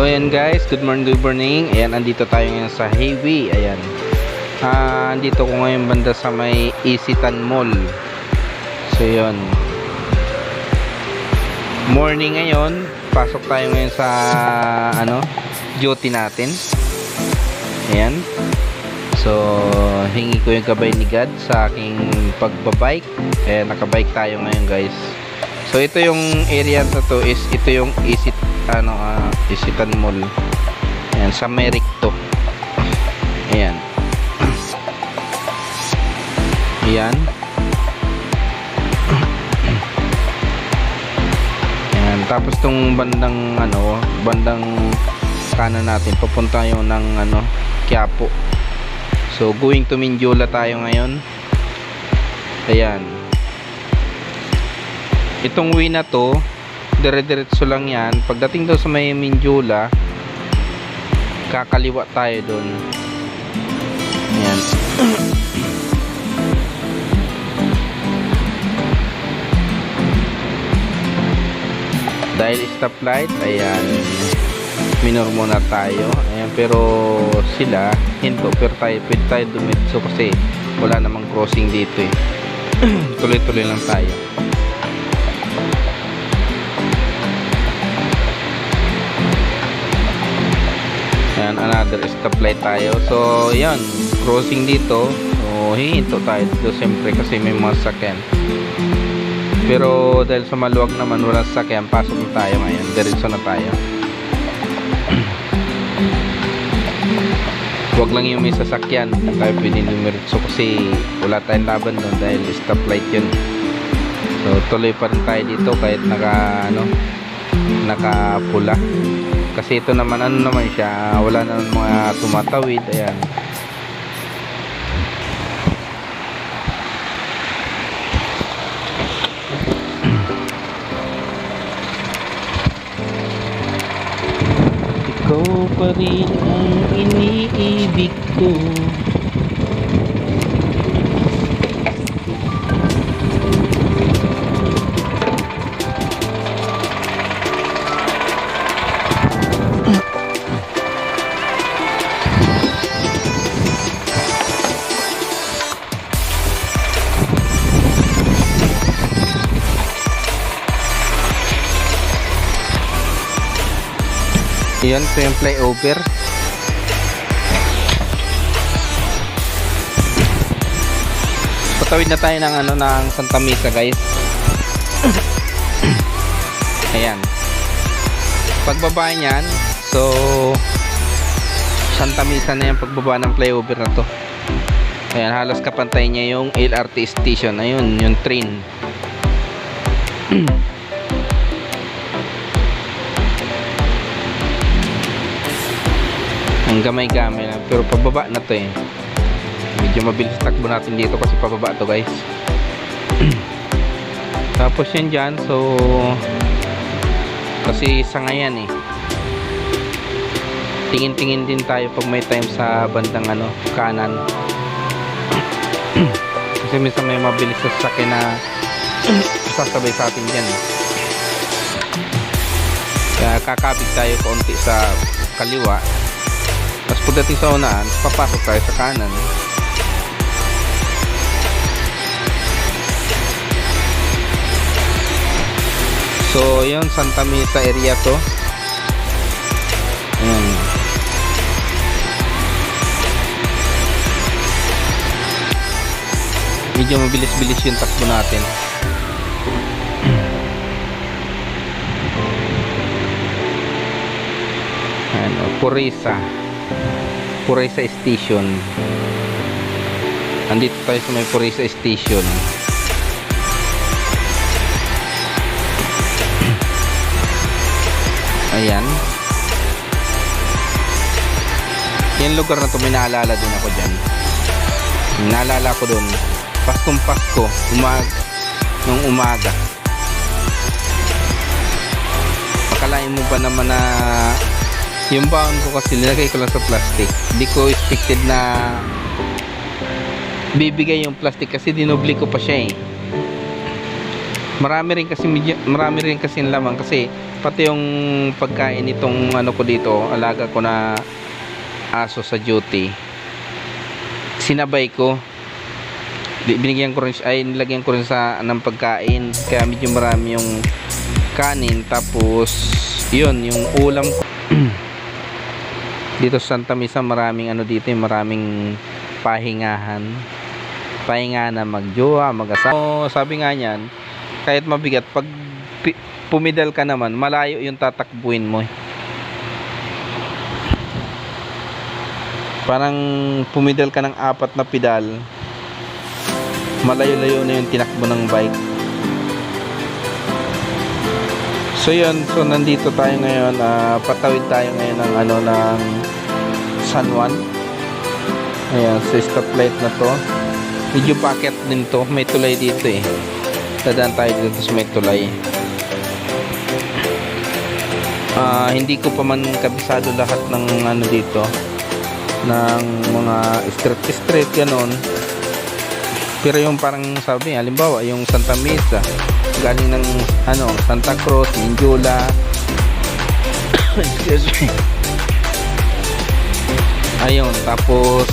So ayan guys, good morning. Ayan, andito tayo ngayon sa highway. Ayan. Andito ko ngayon banda sa may Isitan Mall. So yun. Morning ngayon. Pasok tayo ngayon sa duty natin. Ayan. So hingi ko yung gabay ni God sa aking pagbabike. Ayan, nakabike tayo ngayon guys. So ito yung area na to is ito yung Isitan Mall. Ayan, sa Merrick to. Ayan. Ayan. Ayan, tapos tong bandang bandang kanan natin papunta yung ng Quiapo. So going to Mindiola tayo ngayon. Ayan. Itong way na to, dire-diretso lang yan. Pagdating daw sa may Mindiola, kakaliwa tayo doon. Ayan. Dahil stoplight, ayan, minor muna tayo. Ayan, pero sila hinto, pero pwede tayo dumitso kasi wala namang crossing dito eh. Tuloy-tuloy lang tayo. Ayan, another stoplight tayo. So yan, crossing dito. So hihinto tayo dito siyempre kasi may mga sakyan. Pero dahil sa maluwag naman walang sakyan, pasok na tayo ngayon. Diretso na tayo. Huwag lang yung may sasakyan na tayo pwede dumiretso kasi wala tayong laban doon dahil stoplight yun. So tuloy pa rin tayo dito kahit nakapula. Kasi ito naman naman siya, wala na mga tumatawid. Ayan. Ikaw pa rin ang iniibig ko. Yan, ito yung flyover. Patawid na tayo ng Santa Mesa guys. Ayan. Pagbaba niyan, so Santa Mesa na yung pagbaba ng flyover na to. Ayan, halos kapantay niya yung LRT station. Ayun, yung train. Ang gamay-gamay lang, pero pababa na to eh. Medyo mabilis takbo natin dito kasi pababa to guys. Tapos yan dyan, so kasi sa ngayon eh, tingin-tingin din tayo pag may time sa bandang kanan. Kasi minsan may mabilis sa sasakyan na sasabay sa atin dyan eh. Kaya kakabig tayo kaunti sa kaliwa. Tapos pagdating sa unahan, papasok tayo sa kanan. So yun, Santa Mesa area to. Ayan. Medyo mabilis-bilis yung takbo natin. Puresa Station. Andito tayo sa may Puresa Station. Ayan. Yung lugar na to, may naalala din ako dyan. Naalala ko dun, Paskong Pasko, nung umaga. Akalain mo ba naman na yung baon ko kasi nilagay ko lang sa plastic. Hindi ko expected na bibigay yung plastic kasi dinobli ko pa siya eh. Marami rin kasi laman kasi pati yung pagkain nitong ano ko dito, alaga ko na aso sa duty, sinabay ko, binigyan ko rin ay nilagyan ko rin sa ng pagkain, kaya medyo marami yung kanin. Tapos yun yung ulam ko. Dito sa Santa Misa maraming ano dito, maraming pahinga na magjowa, mag-asawa. So, sabi nga niyan, kahit mabigat, pag pumidal ka naman, malayo yung tatakbuhin mo. Parang pumidal ka ng 4 na pedal, malayo-layo na yung tinakbo ng bike. So yun, so nandito tayo ngayon, patawid tayo ngayon ng ano, ng San Juan. Ayan, sa stoplight na to. Medyo packet din to, may tulay dito eh. Dadaan tayo dito sa may tulay. Hindi ko pa man kabisado lahat ng ano dito, ng mga street ganon. Pero yung parang sabi, halimbawa yung Santa Misa, galing ng ano, Santa Cruz, Mindula, excuse me, ayun, tapos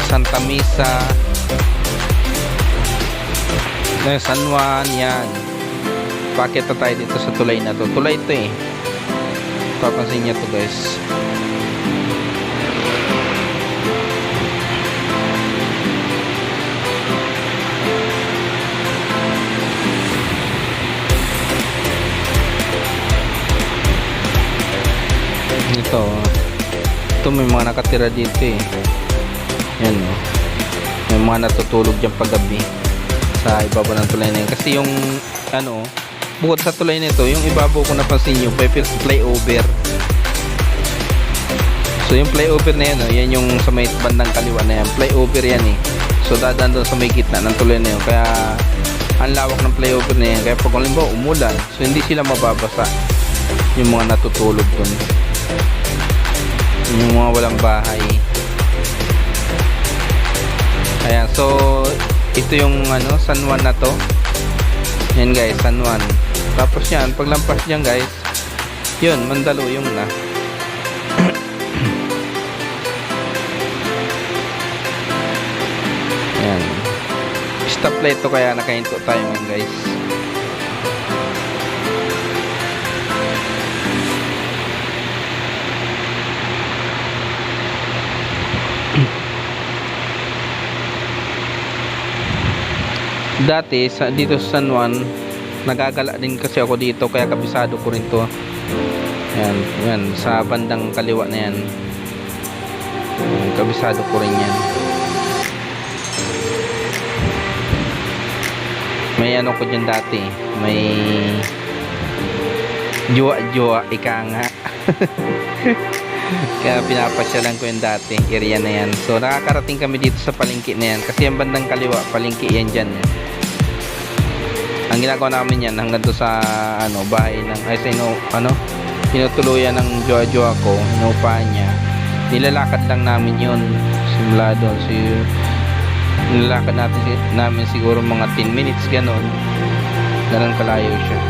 Santa Misa, San Juan, yan. Bakit na tayo dito sa tulay na to? Tulay ito eh, papansin niya to guys. Ito may mga nakatira dito eh. Yan o, may mga natutulog dyan paggabi sa ibabaw ng tulay na yun. Kasi yung ano, bukod sa tulay na ito, yung ibabaw kung napansin nyo, flyover. So yung flyover na yan o, yan yung sa may bandang kaliwa na yan, flyover yan eh. So dadaan doon sa may gitna ng tulay na yun, kaya ang lawak ng flyover na yan. Kaya pag halimbawa umulan, so hindi sila mababasa yung mga natutulog doon, yung mga walang bahay. Ayan, so ito yung ano, San Juan na to. Yan guys, San Juan. Tapos yan, paglampas dyan guys, yun, Mandaluyong na. Ayan, stoplight to, kaya nakahinto tayo ngayon guys. Dati dito sa San Juan, nagagala din kasi ako dito, kaya kabisado ko rin to. Yan sa bandang kaliwa na yan, kabisado ko rin yan. May ano ko dyan dati, may jowa ika nga. Kaya pinapasyalan ko yung dati area na yan. So nakakarating kami dito sa palengke na yan, kasi yung bandang kaliwa palengke yan dyan. Ang ginagawa namin yan hanggang doon sa ano, bahay ng tinutuluyan ng jowa ko, inuupahan niya. Nilalakad lang namin yun simula doon. So nilalakad namin siguro mga 10 minutes ganon kalayo siya.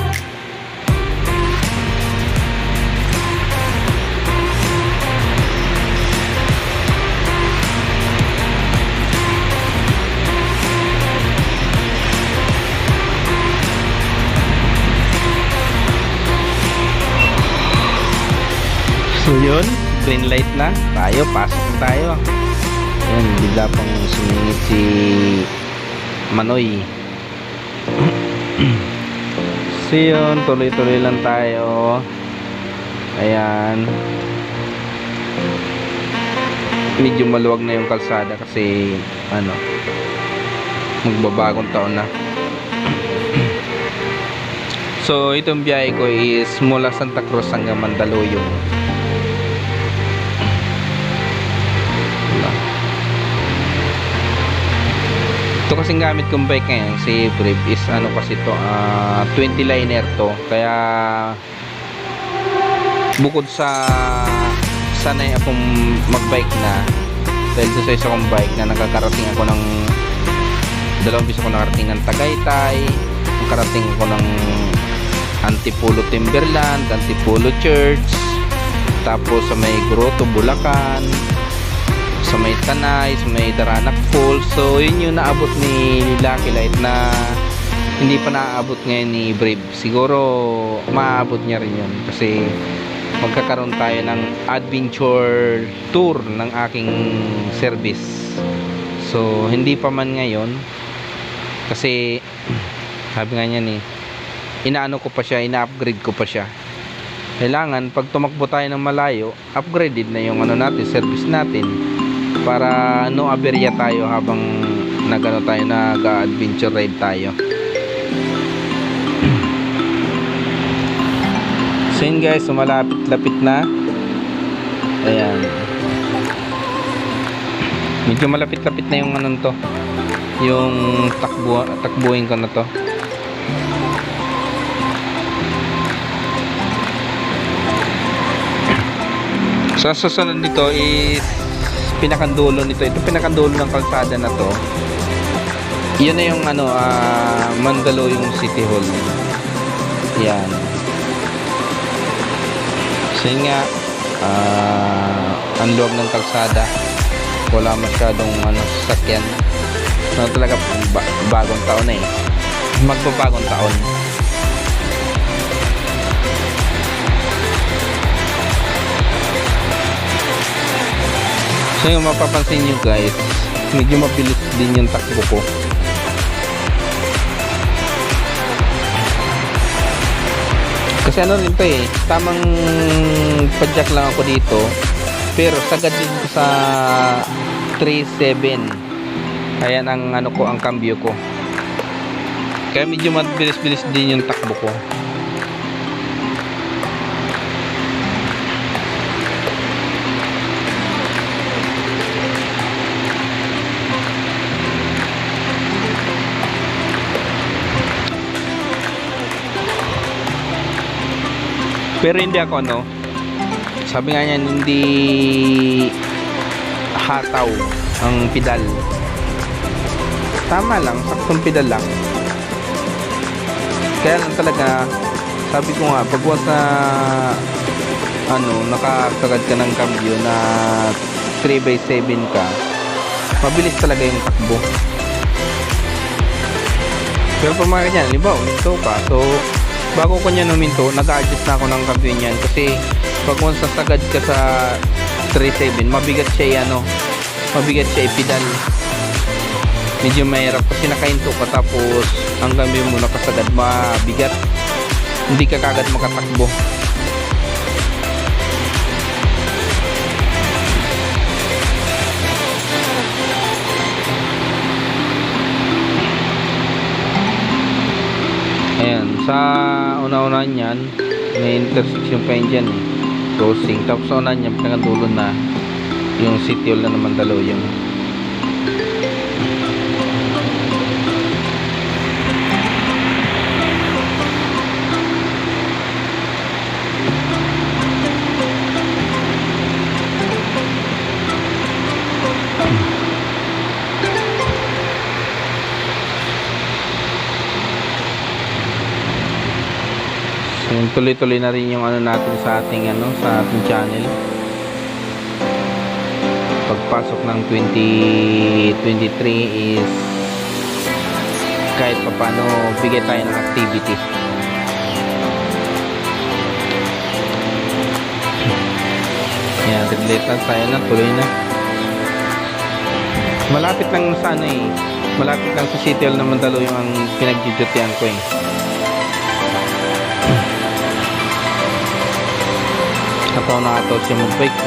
So yun, green light na tayo, pasok na tayo. Yan, bigla pang sumingit si Manoy. So yun, tuloy-tuloy lang tayo. Ayan, medyo maluwag na yung kalsada kasi ano, magbabagong taon na. So itong biyahe ko is mula Santa Cruz hanggang Mandaluyong. Ito kasing gamit kong bike ngayon, si Brave, is ano kasi to, 20 liner to. Kaya bukod sa sanay akong magbike na, dahil sa isa kong bike na nakakarating ako ng 2 beses ako nakarating ng Tagaytay, Karating ko ng Antipolo Timberland, Antipolo Church, tapos sa may Grotto Bulacan, sa may Tanay, sa may Daranac Falls. So yun yung naabot ni Lucky Light na hindi pa naaabot ngayon ni Brave. Siguro maaabot niya rin yun kasi magkakaroon tayo ng adventure tour ng aking service. So hindi pa man ngayon kasi sabi nga niya ni inaano ko pa siya, ina-upgrade ko pa siya. Kailangan pag tumakbo tayo ng malayo, upgraded na yung ano natin, service natin, para no aberya tayo habang nagano tayo, nag-adventure ride tayo. So yun guys, so malapit-lapit na. Ayan, medyo malapit-lapit na yung ano to, yung takbuhin ko na to. So susunod nito is pinakandulo nito. Ito pinakandulo ng kalsada na to. Yun na yung ano, Mandaluyong City Hall. Yan. So yun nga, ang luwag ng kalsada. Wala masyadong ano, sasakyan. No, talaga bagong taon na eh. Magbabagong taon. So yung mapapansin nyo guys, medyo mabilis din yung takbo ko. Kasi ano rin to eh, tamang padjak lang ako dito, pero sagad din ko sa 3.7. Ayan ang ano ko, ang cambio ko. Kaya medyo mabilis-bilis din yung takbo ko. Pero hindi ako ano, sabi nga niya, hindi hataw ang pedal. Tama lang, saktong pedal lang. Kaya lang talaga, sabi ko nga, pag once na ano, nakasagad ka ng cambio na 3x7 ka, mabilis talaga yung takbo. Pero pag mga ganyan, halimbawa, uminto ka, so bago ko niya numinto, nag-adjust na ako ng cambio niyan kasi pag once nasagad ka sa 3.7, mabigat siya ano, mabigat siya ipedal. Medyo mahirap kasi nakahinto ka tapos ang cambio mo nakasagad, mabigat, hindi ka kagad makatakbo. Ayan, sa una-una niyan may intersection pa yun dyan eh, crossing. Tapos sa una niyan pinakadulo na yung City Hall na naman Mandaluyong. Tuloy-tuloy na rin yung ano natin sa ating ano, sa ating channel. Pagpasok ng 2023 is kahit paano bigay tayo ng activity. Yan, relate lang tayo na, tuloy na. Malapit lang sa ano eh, malapit lang sa City Hall na Mandaluyong ang pinag-duty-an ko eh. Ako nakataw siya mag-bike.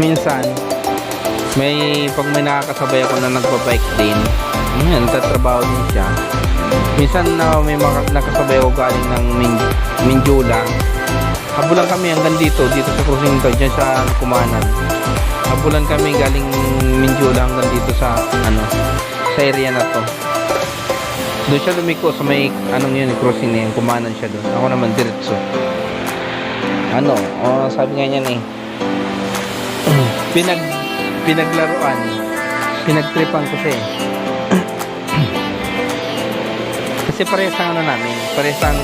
Minsan pag may nakakasabay ako na nagbabike din, yan, tatrabaho din siya. Minsan na may nakasabay ako galing ng Minjula. Habulan kami hanggang dito sa crossing to, dyan sa Kumanan. Habulan kami galing Minjula hanggang dito sa ano, sa area na to. Doon siya lumiko sa may anong yun, crossing na yun, kumanan siya doon. Ako naman diretso. Sabi nga niyan eh. Pinaglaruan. Pinagtripan ko siya eh. Kasi parehas ang namin, parehas ang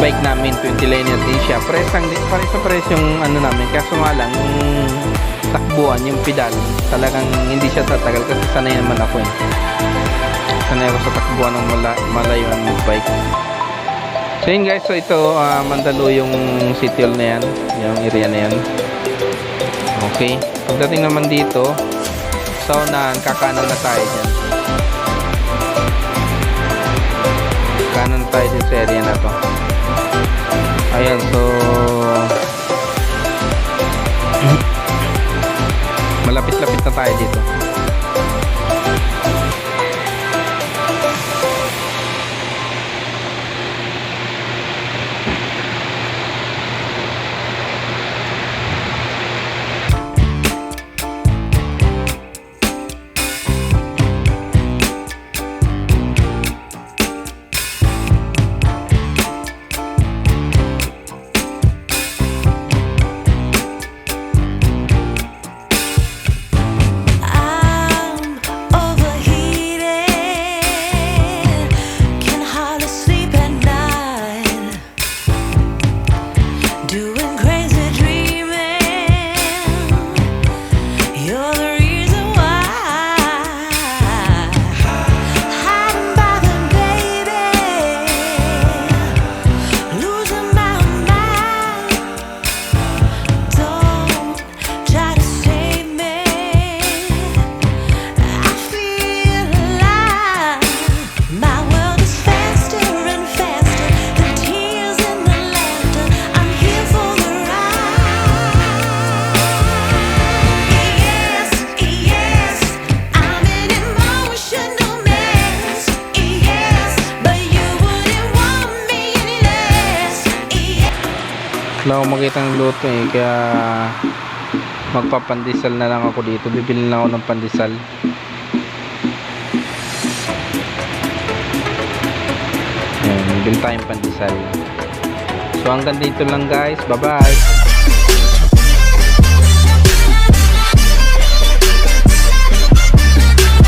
bike namin, 20 liner din siya. Parehas yung namin. Kaso nga lang, yung takbuhan, yung pedal, talagang hindi siya tatagal kasi sanay naman ako eh. Sanay ako sa takbuhan ng malayo ang bike. So yun guys, so ito Mandaluyong City Hall na yan, yung area na yan. Okay, pagdating naman dito sa unahan, kakanan na tayo dyan. Kanan tayo din sa area na to. Ayan, so malapit-lapit na tayo dito. Wala akong makitang luto eh, kaya magpapandesal na lang ako dito. Bibili na ako ng pandesal. Ayan, bibili tayong pandesal. So hanggang dito lang guys, bye bye.